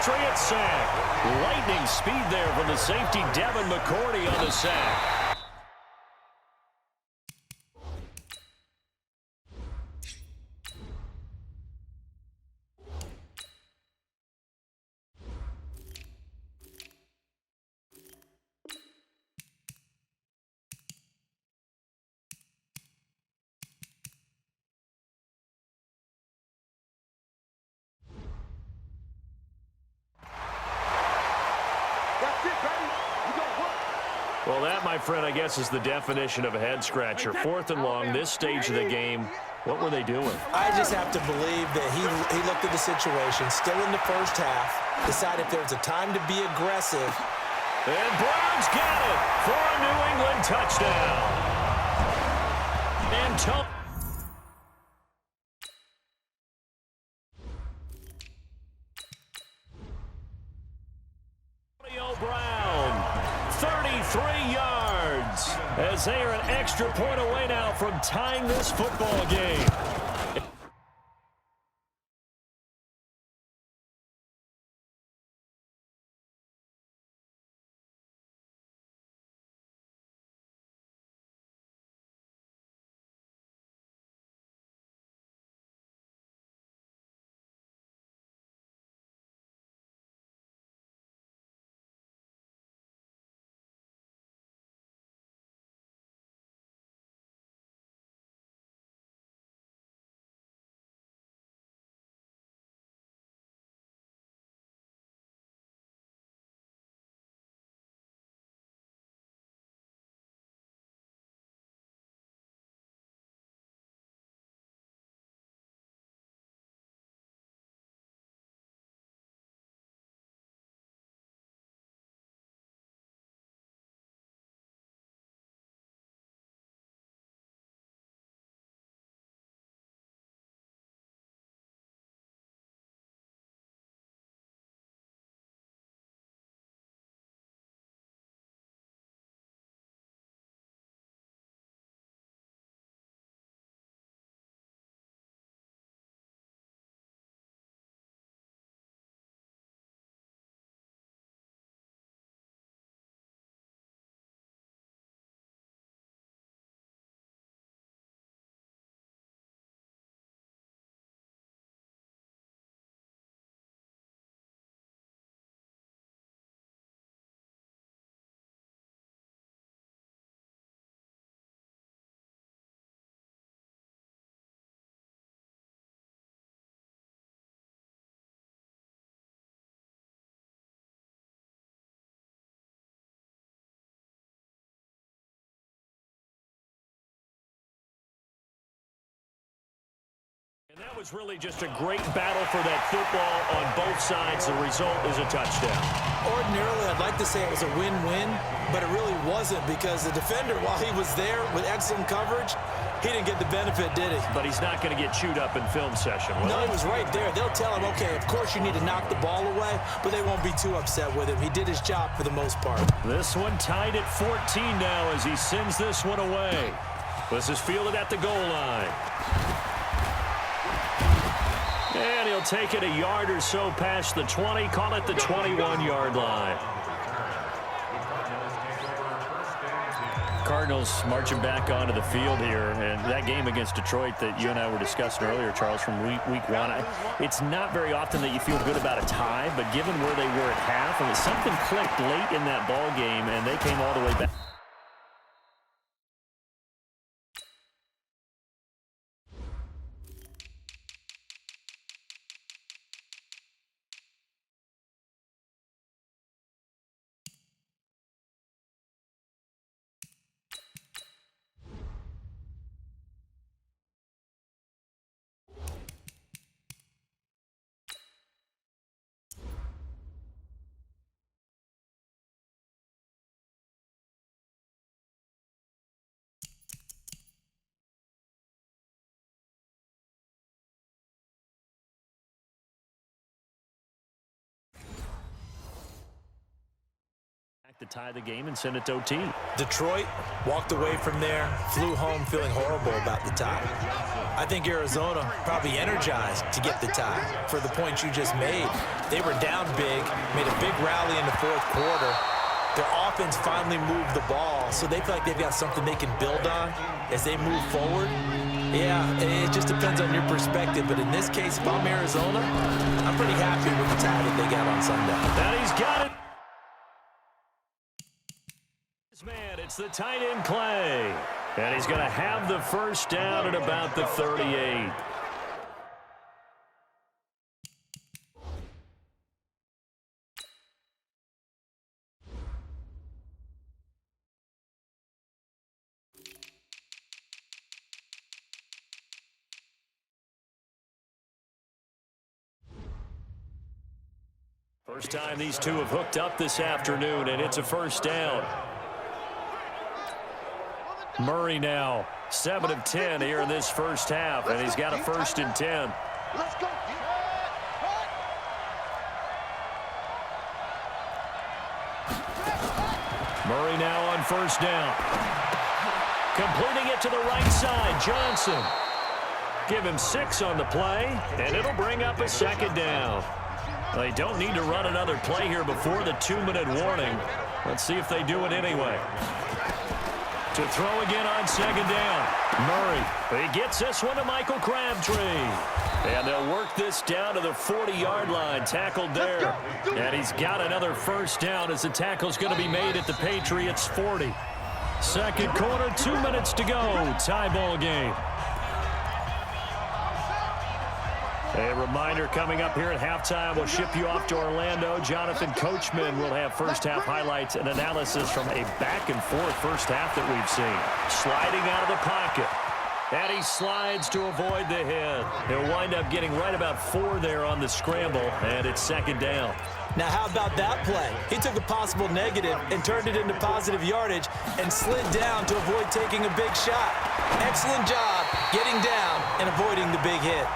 Patriots sack. Lightning speed there from the safety Devin McCourty on the sack. Well, that, my friend, I guess is the definition of a head-scratcher. 4th and long, this stage of the game. What were they doing? I just have to believe that he looked at the situation, still in the first half, decided if there was a time to be aggressive. And Browns get it for a New England touchdown. Antonio Brown, 33 yards, as they are an extra point away now from tying this football game. And that was really just a great battle for that football on both sides. The result is a touchdown. Ordinarily, I'd like to say it was a win-win, but it really wasn't because the defender, while he was there with excellent coverage, he didn't get the benefit, did he? But he's not going to get chewed up in film session, will No, he? he was right there. They'll tell him, okay, of course you need to knock the ball away, but they won't be too upset with him. He did his job for the most part. This one tied at 14 now as he sends this one away. This is fielded at the goal line. And he'll take it a yard or so past the 20, call it the 21-yard line. Cardinals marching back onto the field here, and that game against Detroit that you and I were discussing earlier, Charles, from week one, it's not very often that you feel good about a tie, but given where they were at half, and something clicked late in that ball game, and they came all the way back. to tie the game and send it to OT. Detroit walked away from there, flew home feeling horrible about the tie. I think Arizona probably energized to get the tie for the point you just made. They were down big, made a big rally in the fourth quarter. Their offense finally moved the ball, so they feel like they've got something they can build on as they move forward. Yeah, it just depends on your perspective, but in this case, if I'm Arizona, I'm pretty happy with the tie that they got on Sunday. And he's got it. Man, it's the tight end Clay. And he's going to have the first down at about the 38. First time these two have hooked up this afternoon, and it's a first down. Murray now, 7 of 10 here in this first half, and he's got a 1st and 10. Let's go. Murray now on first down. Completing it to the right side, Johnson. Give him 6 on the play, and it'll bring up a 2nd down. They don't need to run another play here before the 2-minute warning. Let's see if they do it anyway. To throw again on 2nd down. Murray, he gets this one to Michael Crabtree. And they'll work this down to the 40-yard line, tackled there. And he's got another first down as the tackle's going to be made at the Patriots' 40. Second quarter, 2 minutes to go. Tie ball game. A reminder coming up here at halftime, we'll ship you off to Orlando. Jonathan Coachman will have first-half highlights and analysis from a back-and-forth first half that we've seen. Sliding out of the pocket. And he slides to avoid the hit. He'll wind up getting right about 4 there on the scramble, and it's 2nd down. Now, how about that play? He took a possible negative and turned it into positive yardage and slid down to avoid taking a big shot. Excellent job getting down and avoiding the big hit.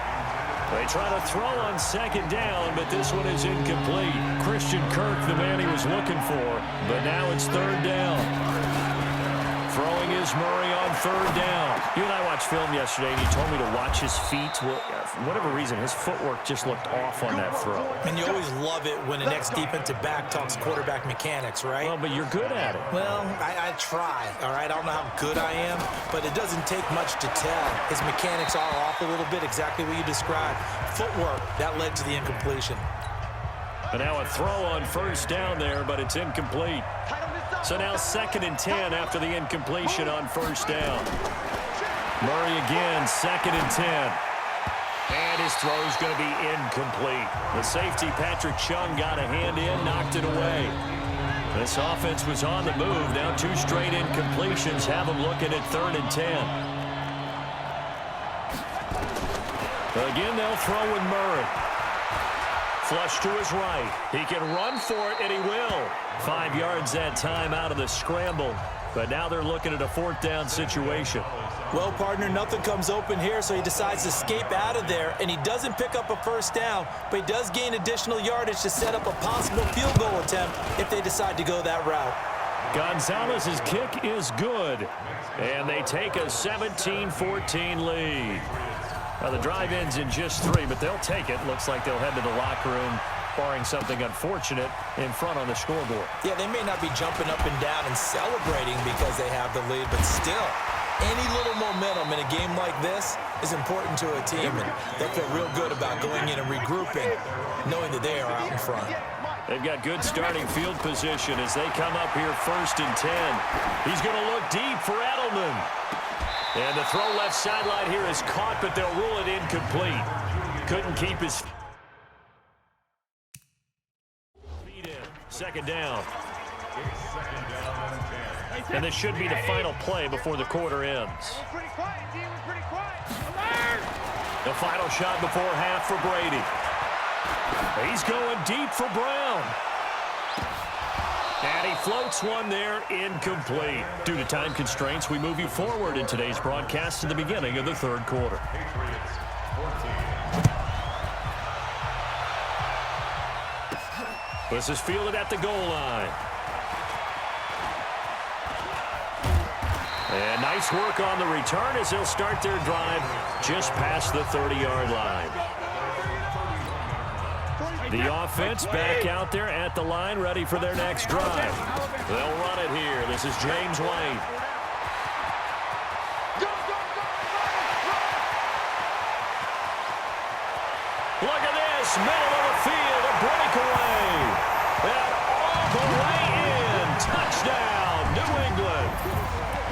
They try to throw on 2nd down, but this one is incomplete. Christian Kirk, the man he was looking for, but now it's 3rd down. Throwing is Murray on 3rd down. You and I watched film yesterday, and you told me to watch his feet. Well, for whatever reason, his footwork just looked off on that throw. And you always love it when an ex-defensive back talks quarterback mechanics, right? Well, but you're good at it. Well, I try, all right? I don't know how good I am, but it doesn't take much to tell. His mechanics are off a little bit, exactly what you described. Footwork, that led to the incompletion. But now a throw on first down there, but it's incomplete. So now 2nd and 10 after the incompletion on first down. Murray again, 2nd and 10. And his throw is going to be incomplete. The safety, Patrick Chung, got a hand in, knocked it away. This offense was on the move. Now 2 straight incompletions have them looking at 3rd and 10. Again, they'll throw with Murray. Flush to his right. He can run for it, and he will. 5 yards that time out of the scramble. But now they're looking at a 4th down situation. Well, partner, nothing comes open here, so he decides to escape out of there, and he doesn't pick up a first down, but he does gain additional yardage to set up a possible field goal attempt if they decide to go that route. Gonzalez's kick is good, and they take a 17-14 lead. Now, the drive ends in just 3, but they'll take it. Looks like they'll head to the locker room, barring something unfortunate in front on the scoreboard. Yeah, they may not be jumping up and down and celebrating because they have the lead, but still, any little momentum in a game like this is important to a team, and they feel real good about going in and regrouping, knowing that they are out in front. They've got good starting field position as they come up here 1st and 10. He's going to look deep for Edelman. And the throw left sideline here is caught, but they'll rule it incomplete. Couldn't keep his feet in. 2nd down. And this should be the final play before the quarter ends. The final shot before half for Brady. He's going deep for Brown. And he floats one there, incomplete. Due to time constraints, we move you forward in today's broadcast to the beginning of the 3rd quarter. This is fielded at the goal line. And nice work on the return as they'll start their drive just past the 30-yard line. The offense back out there at the line, ready for their next drive. They'll run it here. This is James White. Look at this, middle of the field, a breakaway. And all the way in, touchdown, New England.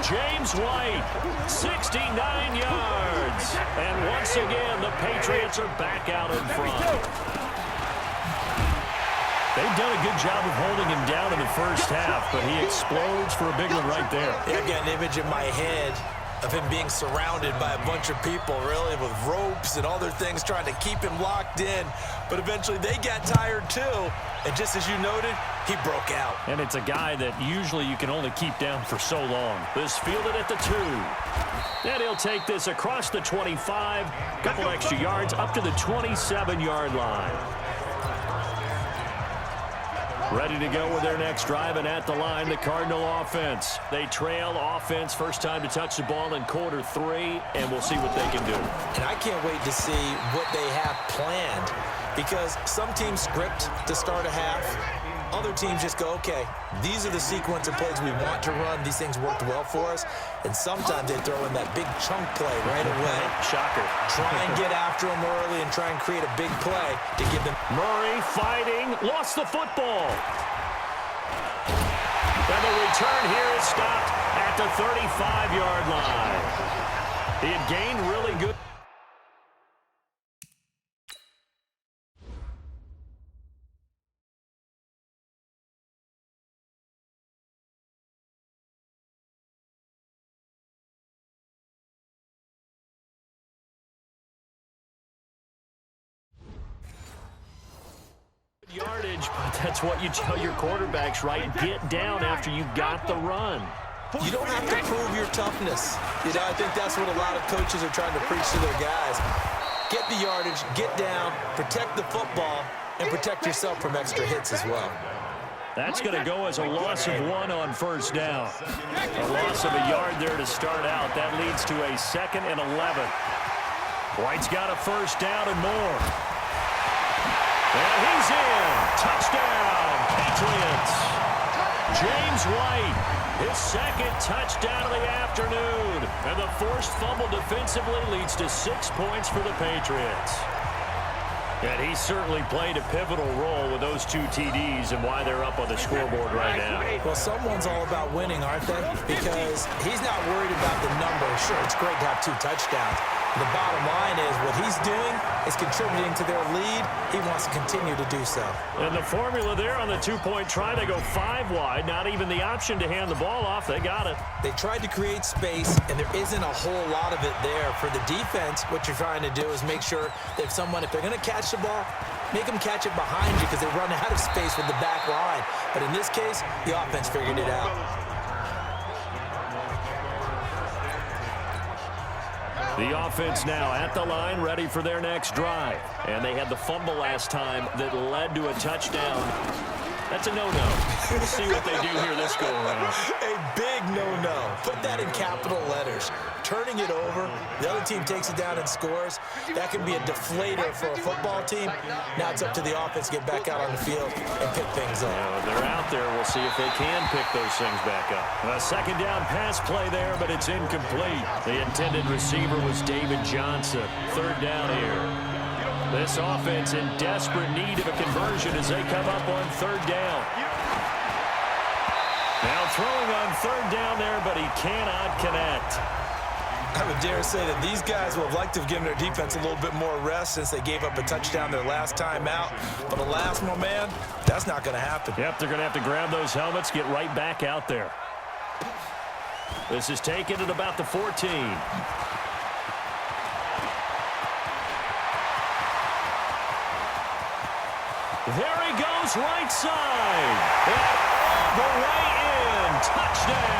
James White, 69 yards. And once again, the Patriots are back out in front. They've done a good job of holding him down in the first half, but he explodes for a big one right there. Yeah, I got an image in my head of him being surrounded by a bunch of people, really, with ropes and other things trying to keep him locked in. But eventually they got tired too, and just as you noted, he broke out. And it's a guy that usually you can only keep down for so long. This fielded at the 2. And he'll take this across the 25, couple extra yards up to the 27-yard line. Ready to go with their next drive, and at the line, the Cardinal offense. They trail offense, first time to touch the ball in quarter 3, and we'll see what they can do. And I can't wait to see what they have planned, because some teams script to start a half. Other teams just go, okay, these are the sequence of plays we want to run. These things worked well for us. And sometimes they throw in that big chunk play right away. Shocker. Try and get after them early and try and create a big play to give them. Murray fighting, lost the football. And the return here is stopped at the 35-yard line. He had gained really good. Yardage, but that's what you tell your quarterbacks, right? Get down after you got the run. You don't have to prove your toughness. You know, I think that's what a lot of coaches are trying to preach to their guys. Get the yardage, get down, protect the football, and protect yourself from extra hits as well. That's going to go as a loss of 1 on first down. A loss of a yard there to start out. That leads to a 2nd and 11. White's got a first down and more. And he's in. Touchdown, Patriots. James White, his 2nd touchdown of the afternoon. And the forced fumble defensively leads to 6 points for the Patriots. And he certainly played a pivotal role with those 2 TDs and why they're up on the scoreboard right now. Well, someone's all about winning, aren't they? Because he's not worried about the number. Sure, it's great to have 2 touchdowns. The bottom line is what he's doing is contributing to their lead. He wants to continue to do so. And the formula there on the 2-point try, they go 5 wide. Not even the option to hand the ball off. They got it. They tried to create space, and there isn't a whole lot of it there. For the defense, what you're trying to do is make sure that if they're going to catch the ball, make them catch it behind you because they run out of space with the back line. But in this case, the offense figured it out. The offense now at the line, ready for their next drive. And they had the fumble last time that led to a touchdown. That's a no-no. We'll see what they do here this go-around. A big no-no. Put that in capital letters. Turning it over, the other team takes it down and scores. That can be a deflator for a football team. Now it's up to the offense to get back out on the field and pick things up. Yeah, they're out there. We'll see if they can pick those things back up. A 2nd down pass play there, but it's incomplete. The intended receiver was David Johnson. 3rd down here. This offense in desperate need of a conversion as they come up on 3rd down. Now throwing on 3rd down there, but he cannot connect. I would dare say that these guys would have liked to have given their defense a little bit more rest since they gave up a touchdown their last time out. But alas, my man, that's not going to happen. Yep, they're going to have to grab those helmets, get right back out there. This is taken at about the 14. There he goes, right side. And all the way in. Touchdown.